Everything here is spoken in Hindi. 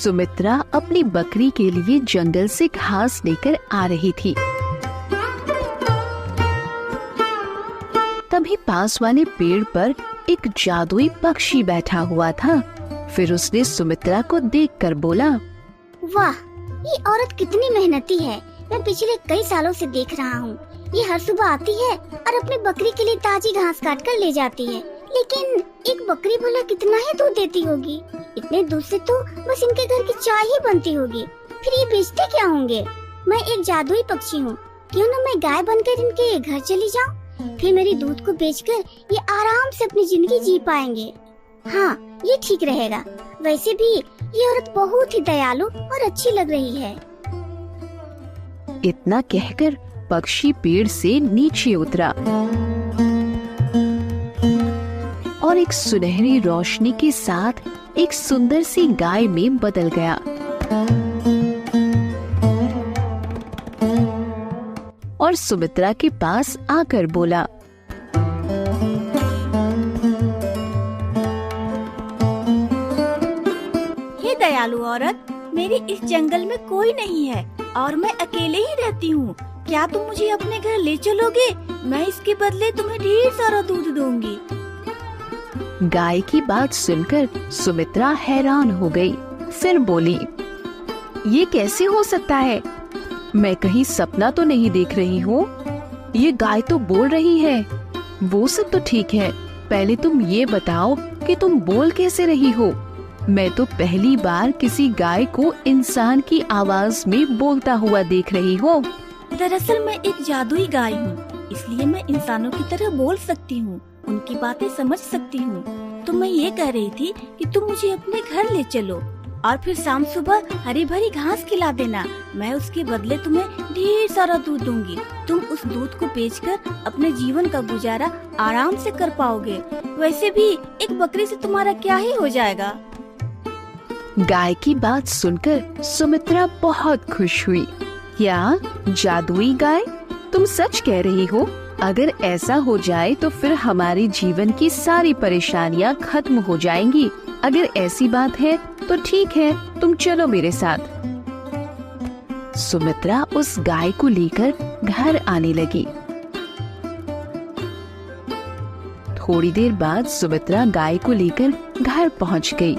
सुमित्रा अपनी बकरी के लिए जंगल से घास लेकर आ रही थी। तभी पास वाले पेड़ पर एक जादुई पक्षी बैठा हुआ था। फिर उसने सुमित्रा को देखकर बोला, वाह, ये औरत कितनी मेहनती है। मैं पिछले कई सालों से देख रहा हूँ। ये हर सुबह आती है और अपनी बकरी के लिए ताजी घास काट कर ले जाती है। लेकिन एक बकरी भला कितना ही दूध देती होगी? इतने दूध से तो बस इनके घर की चाय ही बनती होगी। फिर ये बेचते क्या होंगे? मैं एक जादुई पक्षी हूँ, क्यों न मैं गाय बनकर इनके घर चली जाऊँ। फिर मेरी दूध को बेचकर ये आराम से अपनी जिंदगी जी पाएंगे। हाँ, ये ठीक रहेगा। वैसे भी ये औरत बहुत ही दयालु और अच्छी लग रही है। इतना कहकर पक्षी पेड़ से नीचे उतरा और एक सुनहरी रोशनी के साथ एक सुंदर सी गाय में बदल गया। और सुमित्रा के पास आकर बोला, हे दयालु औरत, मेरे इस जंगल में कोई नहीं है और मैं अकेले ही रहती हूँ। क्या तुम मुझे अपने घर ले चलोगे? मैं इसके बदले तुम्हें ढेर सारा दूध दूंगी। गाय की बात सुनकर सुमित्रा हैरान हो गई। फिर बोली, ये कैसे हो सकता है? मैं कहीं सपना तो नहीं देख रही हूँ। ये गाय तो बोल रही है। वो सब तो ठीक है, पहले तुम ये बताओ कि तुम बोल कैसे रही हो? मैं तो पहली बार किसी गाय को इंसान की आवाज में बोलता हुआ देख रही हूँ। दरअसल मैं एक जादुई गाय हूँ, इसलिए मैं इंसानों की तरह बोल सकती हूँ, उनकी बातें समझ सकती हूँ। तो मैं ये कह रही थी कि तुम मुझे अपने घर ले चलो और फिर शाम सुबह हरी भरी घास खिला देना। मैं उसके बदले तुम्हें ढेर सारा दूध दूंगी। तुम उस दूध को बेचकर अपने जीवन का गुजारा आराम से कर पाओगे। वैसे भी एक बकरी से तुम्हारा क्या ही हो जाएगा। गाय की बात सुनकर सुमित्रा बहुत खुश हुई। क्या जादुई गाय, तुम सच कह रही हो? अगर ऐसा हो जाए तो फिर हमारे जीवन की सारी परेशानियां खत्म हो जाएंगी। अगर ऐसी बात है तो ठीक है, तुम चलो मेरे साथ। सुमित्रा उस गाय को लेकर घर आने लगी। थोड़ी देर बाद सुमित्रा गाय को लेकर घर पहुंच गई।